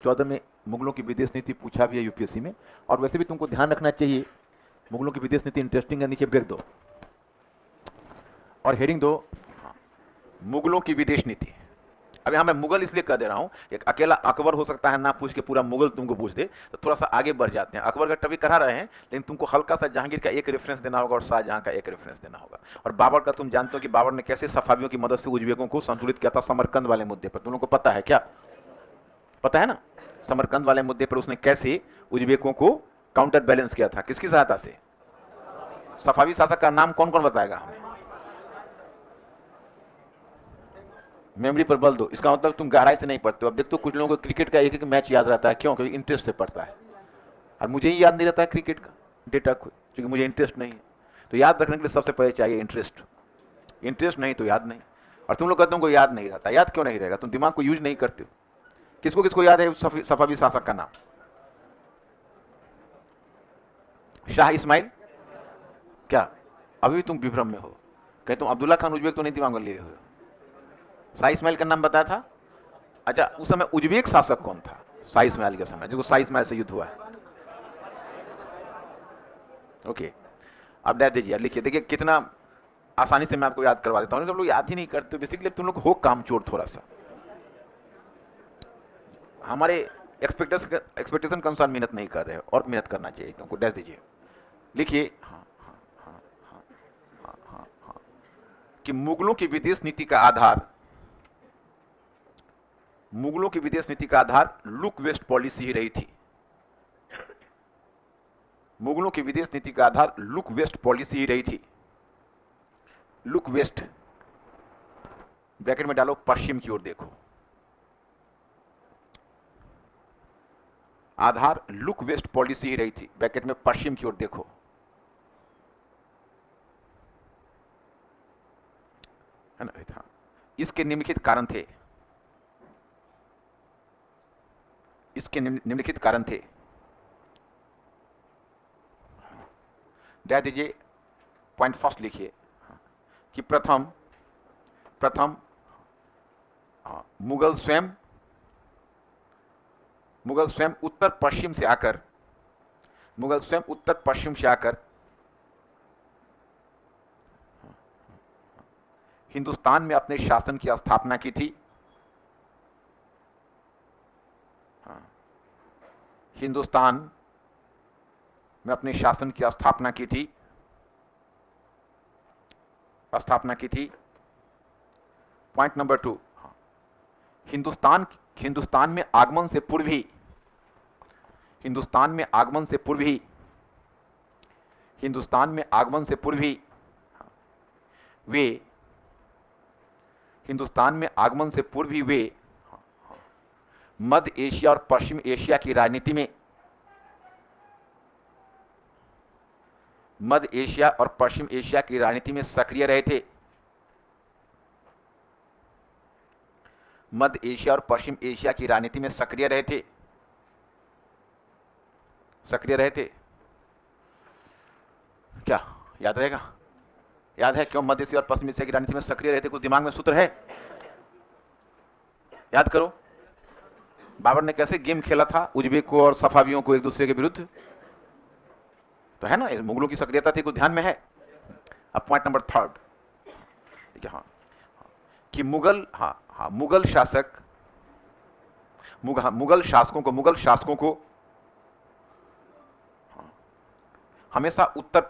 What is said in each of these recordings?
2014 में मुगलों की विदेश नीति पूछा भी है यूपीएससी में, और वैसे भी तुमको ध्यान रखना चाहिए, मुगलों की विदेश नीति इंटरेस्टिंग है, नीचे ब्रेक दो और हेडिंग दो मुगलों की विदेश नीति। अब यहां मैं मुगल इसलिए कह दे रहा हूं, एक अकेला अकबर हो सकता है ना पूछ के पूरा मुगल तुमको पूछ दे, तो थोड़ा सा आगे बढ़ जाते हैं। अकबर का टॉपिक करा रहे हैं, लेकिन तुमको हल्का सा जहांगीर का एक रेफरेंस देना होगा और शाहजहां का एक रेफरेंस देना होगा। और बाबर का तुम जानते हो कि बाबर ने कैसे सफावियों की मदद से उज्बेकों को संतुलित किया था समरकंद वाले मुद्दे पर। तुम लोगों को पता है क्या? पता है ना, समरकंद वाले मुद्दे पर उसने कैसे उज्बेकों को काउंटर बैलेंस किया था, किसकी सहायता से? सफावी शासक का नाम कौन कौन बताएगा हमें? मेमोरी पर बल दो, इसका मतलब तुम गहराई से नहीं पढ़ते हो। अब देखो कुछ लोगों को क्रिकेट का एक एक मैच याद रहता है, क्यों? क्योंकि इंटरेस्ट से पढ़ता है, और मुझे ही याद नहीं रहता है क्रिकेट का डेटा को, क्योंकि मुझे इंटरेस्ट नहीं है। तो याद रखने के लिए सबसे पहले चाहिए इंटरेस्ट, इंटरेस्ट नहीं तो याद नहीं। और तुम लोग कहते हो तुमको याद नहीं रहता, याद क्यों नहीं रहेगा? तुम दिमाग को यूज नहीं करते हो। किसको किसको याद है सफावी शासक का नाम? शाह इस्माइल? क्या अभी भी तुम विभ्रम में हो? कहीं तुम अब्दुल्ला खान उज्बेक तो नहीं दिमाग में लिए हो? शाह इस्माइल का नाम बताया था। अच्छा, उस समय उज्बेक शासक कौन था शाह इस्माइल के समय, जो शाह इस्माइल से युद्ध हुआ है? ओके, अब डाल दीजिए, लिखिए। देखिए कितना आसानी से मैं आपको याद करवा देता हूँ। तुम लोग याद ही नहीं करते बेसिकली, तुम लोग हो काम चोर थोड़ा सा। हमारे एक्सपेक्टेशन के अनुसार मेहनत नहीं कर रहे हो, और मेहनत करना चाहिए तुमको। डैश दीजिए, लिखिए कि मुगलों की विदेश नीति का आधार, मुगलों की विदेश नीति का आधार लुक वेस्ट पॉलिसी ही रही थी। मुगलों की विदेश नीति का आधार लुक वेस्ट पॉलिसी ही रही थी। लुक वेस्ट ब्रैकेट में डालो, पश्चिम की ओर देखो। आधार लुक वेस्ट पॉलिसी ही रही थी, ब्रैकेट में पश्चिम की ओर देखो। है ना? इसके निम्नलिखित कारण थे, इसके निम्नलिखित कारण थे। दे दीजिए, पॉइंट फर्स्ट लिखिए कि प्रथम मुगल स्वयं उत्तर पश्चिम से आकर, मुगल स्वयं उत्तर पश्चिम से आकर हिंदुस्तान में अपने शासन की स्थापना की थी। हिंदुस्तान में अपने शासन की स्थापना की थी, पॉइंट नंबर 2, हिंदुस्तान में आगमन से पूर्व ही, हिंदुस्तान में आगमन से पूर्व ही वे, हिंदुस्तान में आगमन से पूर्व ही वे मध्य एशिया और पश्चिम एशिया की राजनीति में, मध्य एशिया और पश्चिम एशिया की राजनीति में सक्रिय रहे थे। मध्य एशिया और पश्चिम एशिया की राजनीति में सक्रिय रहे थे, क्या याद रहेगा? याद है क्यों मध्य एशिया और पश्चिम एशिया की राजनीति में सक्रिय रहे थे? कुछ दिमाग में सूत्र है? याद करो, बाबर ने कैसे गेम खेला था उज्बेकों और सफावियों को एक दूसरे के विरुद्ध, तो है ना, मुगलों की सक्रियता थी, कुछ ध्यान में है? अब पॉइंट नंबर 3 कि मुगल शासकों को हमेशा उत्तर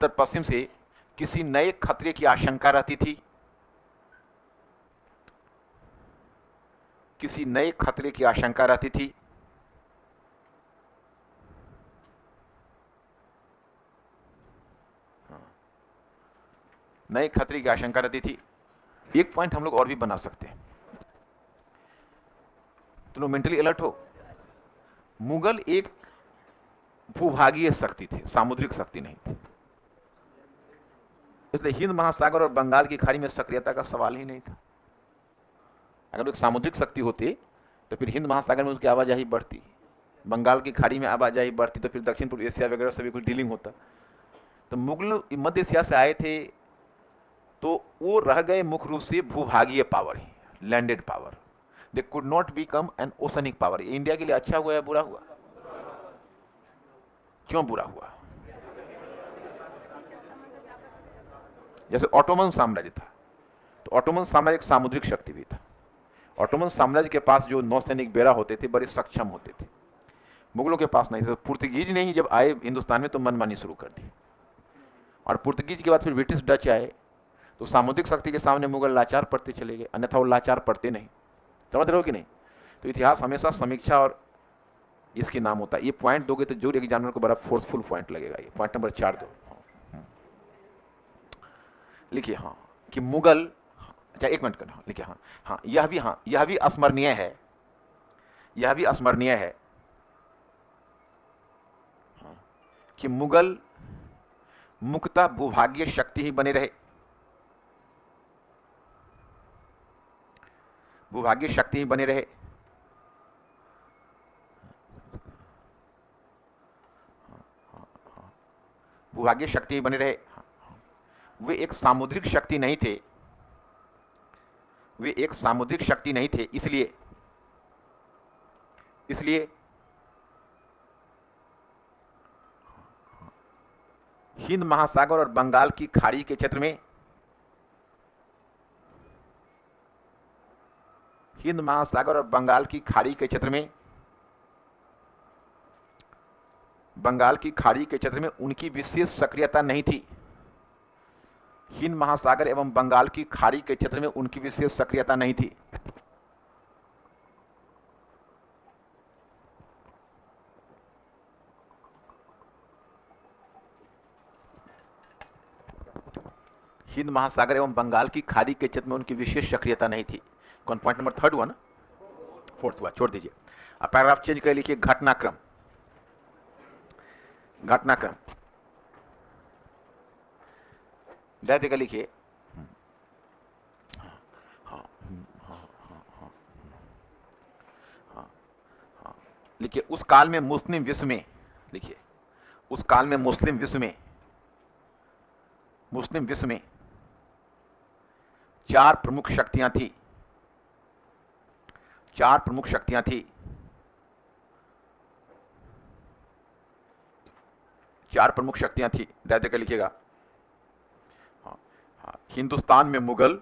पश्चिम से किसी नए खतरे की आशंका रहती थी, नए खतरे की आशंका रहती थी। एक पॉइंट हम लोग और भी बना सकते हैं, तुम लोग मेंटली अलर्ट हो। मुगल एक भूभागीय शक्ति थी, सामुद्रिक शक्ति नहीं थी, इसलिए हिंद महासागर और बंगाल की खाड़ी में सक्रियता का सवाल ही नहीं था। अगर वो एक सामुद्रिक शक्ति होती तो फिर हिंद महासागर में उसकी आवाजाही बढ़ती, बंगाल की खाड़ी में आवाजाही बढ़ती, तो फिर दक्षिण पूर्व एशिया वगैरह से भी कुछ डीलिंग होता। तो मुगल मध्य एशिया से आए थे, तो वो रह गए मुख्य रूप से भूभागीय पावर ही, landed power. They could not become an oceanic power. India के लिए अच्छा हुआ या बुरा हुआ? क्यों बुरा हुआ? जैसे ऑटोमन साम्राज्य था, तो ऑटोमन साम्राज्य एक सामुद्रिक शक्ति भी था। ऑटोमन साम्राज्य के पास जो नौसैनिक बेड़ा होते थे बड़े सक्षम होते थे, मुगलों के पास नहीं। पुर्तगीज ने ही जब आए हिंदुस्तान में तो मनमानी शुरू कर दी, और पुर्तगीज के बाद फिर ब्रिटिश डच आए, तो सामुद्रिक शक्ति के सामने मुगल लाचार पड़ते चले गए, अन्यथा वो लाचार पड़ते नहीं। समझ रहे हो कि नहीं? तो इतिहास हमेशा समीक्षा और इसके नाम होता है। ये पॉइंट दोगे तो जरूर एग्जामिनर को बड़ा फोर्सफुल पॉइंट लगेगा। ये पॉइंट नंबर 4 दो, लिखिए। हाँ, कि मुगल, अच्छा एक मिनट करना, लिखिए। हाँ हाँ, यह भी स्मरणीय है, यह भी स्मरणीय है कि मुगल मुख्यतः भूभागीय शक्ति ही बने रहे, भूभागीय शक्ति ही बने रहे। भूभागीय शक्ति ही बने रहे। वे एक सामुद्रिक शक्ति नहीं थे, वे एक सामुद्रिक शक्ति नहीं थे। इसलिए हिंद महासागर और बंगाल की खाड़ी के क्षेत्र में, हिंद महासागर और बंगाल की खाड़ी के क्षेत्र में, बंगाल की खाड़ी के क्षेत्र में उनकी विशेष सक्रियता नहीं थी। हिंद महासागर एवं बंगाल की खाड़ी के क्षेत्र में उनकी विशेष सक्रियता नहीं थी। हिंद महासागर एवं बंगाल की खाड़ी के क्षेत्र में उनकी विशेष सक्रियता नहीं थी। कौन पॉइंट नंबर 3 हुआ ना? 4 हुआ, छोड़ दीजिए। अब पैराग्राफ चेंज कर लिखिए। घटनाक्रम, घटनाक्रम दैत्य का लिखिए। लिखिए, उस काल में मुस्लिम विश्व में, लिखिए, उस काल में मुस्लिम विश्व में, मुस्लिम विश्व में 4 प्रमुख शक्तियां थी, 4 प्रमुख शक्तियां थी, 4 प्रमुख शक्तियां थी। दैत्य का लिखिएगा। हिंदुस्तान में मुगल,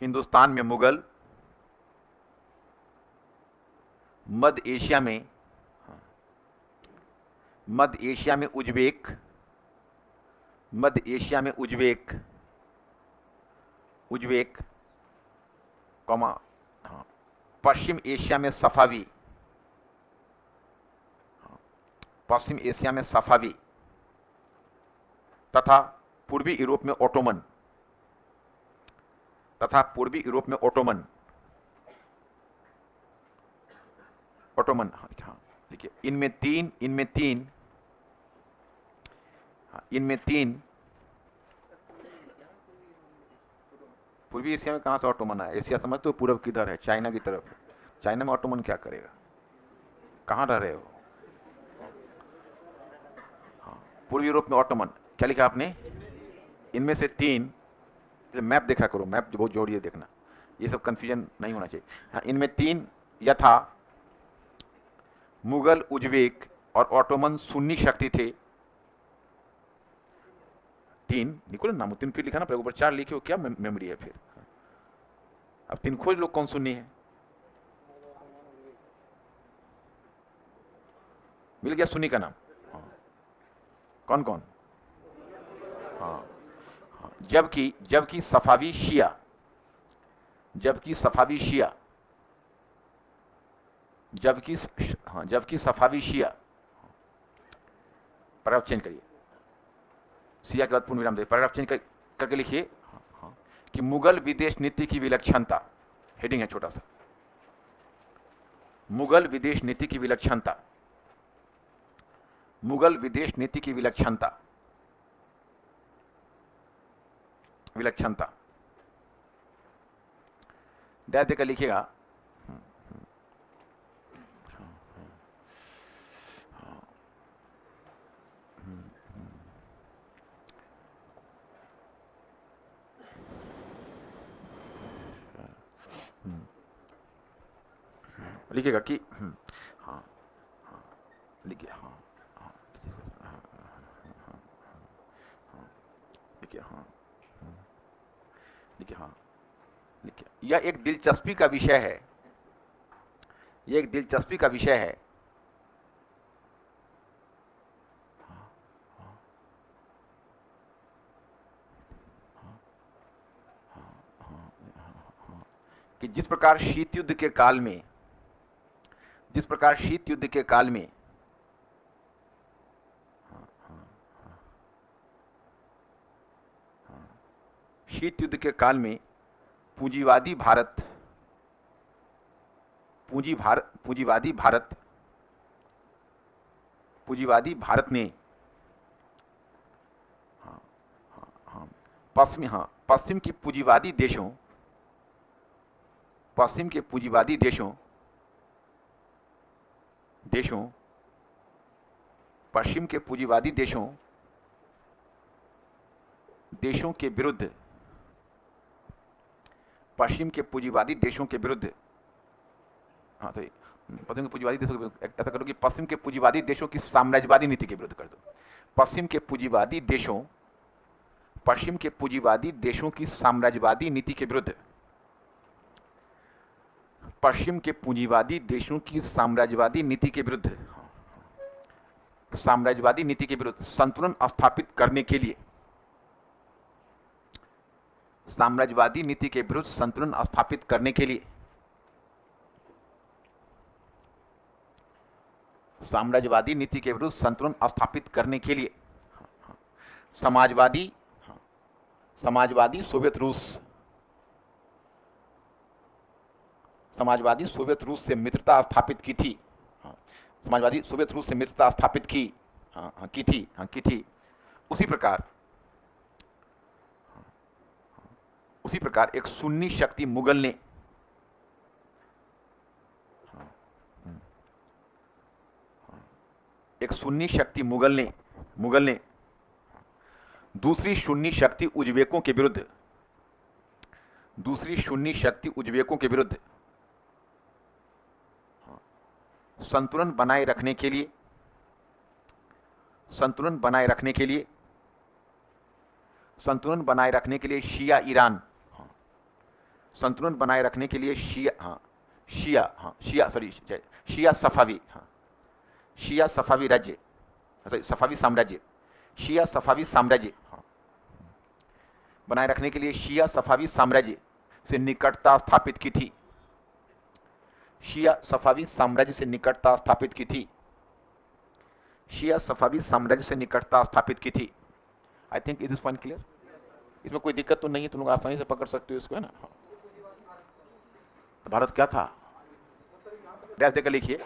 हिंदुस्तान में मुगल, मध्य एशिया में, मध्य एशिया में उज्बेक, मध्य एशिया में उज्बेक, उज्बेक कौमा, पश्चिम एशिया में सफावी, पश्चिम एशिया में सफावी, तथा पूर्वी यूरोप में ओटोमन, तथा पूर्वी यूरोप में ओटोमन, ओटोमन। हाँ लिखिए, इनमें तीन, इनमें तीन पूर्वी एशिया में कहां से ओटोमन आया? एशिया समझ तो पूर्व किधर है? चाइना की तरफ है। चाइना में ओटोमन क्या करेगा? कहां रह रहे हो? हाँ, पूर्वी यूरोप में ओटोमन। क्या लिखा आपने? इनमें से 3, मैप देखा करो, मैप बहुत जोड़िए देखना, ये सब कंफ्यूजन नहीं होना चाहिए। हाँ, इनमें 3 यथा मुगल, उज्बेक और ओटोमन सुन्नी शक्ति थे। 3 निकोल नाम 3 फिर लिखा ना, ऊपर 4 लिखे हो, क्या मेमोरी है फिर? अब 3 खोज लो, कौन सुन्नी है? मिल गया सुन्नी का नाम। हाँ। कौन कौन? हाँ, हाँ। जबकि सफावी शिया, जबकि सफावी शिया, जबकि सफावी शिया, पैराग्राफ चेंज करिए, शिया के बाद पूर्ण विराम दे, पैराग्राफ चेंज करके लिखिए कि मुगल विदेश नीति की विलक्षणता, हेडिंग है छोटा सा, मुगल विदेश नीति की विलक्षणता, मुगल विदेश नीति की विलक्षणता, विलक्षणता दैत्य का लिखिएगा। लिखिएगा कि हाँ हाँ लिखिए, हाँ हाँ लिखिए, हाँ लिखिए, हाँ लिखिए। यह एक दिलचस्पी का विषय है, यह एक दिलचस्पी का विषय है। कि जिस प्रकार शीत युद्ध के काल में, जिस प्रकार शीत युद्ध के काल में शीत युद्ध के काल में पूंजीवादी भारत, पूंजीवादी भारत, पूंजीवादी भारत ने पश्चिम की पूंजीवादी देशों, पश्चिम के पूंजीवादी देशों देशों पश्चिम के पूंजीवादी देशों देशों के विरुद्ध, पश्चिम के पूंजीवादी देशों के विरुद्ध, हाँ सही, पश्चिम के पूंजीवादी देशों के विरुद्ध, ऐसा करो कि पश्चिम के पूंजीवादी देशों की साम्राज्यवादी नीति के विरुद्ध कर दो। पश्चिम के पूंजीवादी देशों, पश्चिम के पूंजीवादी देशों की साम्राज्यवादी नीति के विरुद्ध, पश्चिम के पूंजीवादी देशों की साम्राज्यवादी नीति के विरुद्ध, साम्राज्यवादी नीति के विरुद्ध संतुलन स्थापित करने के लिए, साम्राज्यवादी नीति के विरुद्ध संतुलन स्थापित करने के लिए, साम्राज्यवादी नीति के विरुद्ध संतुलन स्थापित करने के लिए समाजवादी, समाजवादी सोवियत रूस, समाजवादी सोवियत रूस से मित्रता स्थापित की थी, समाजवादी सोवियत रूस से मित्रता स्थापित की, की थी। उसी प्रकार एक सुन्नी शक्ति मुगल ने, एक सुन्नी शक्ति मुगल ने दूसरी सुन्नी शक्ति उज्बेकों के विरुद्ध, दूसरी सुन्नी शक्ति उज्बेकों के विरुद्ध संतुलन बनाए रखने के लिए, संतुलन बनाए रखने के लिए, संतुलन बनाए रखने के लिए शिया ईरान, संतुलन बनाए रखने के लिए शिया सफावी, शिया सफावी राज्य, सफावी साम्राज्य, शिया सफावी साम्राज्य बनाए रखने के लिए शिया सफावी साम्राज्य से निकटता स्थापित की थी, शिया सफावी साम्राज्य से निकटता स्थापित की थी, शिया सफावी साम्राज्य से निकटता स्थापित की थी। I think is this point clear? इसमें कोई दिक्कत तो नहीं है, तुम लोग आसानी से पकड़ सकते हो इसको, है ना? तो भारत क्या था? डैश देकर लिखिए।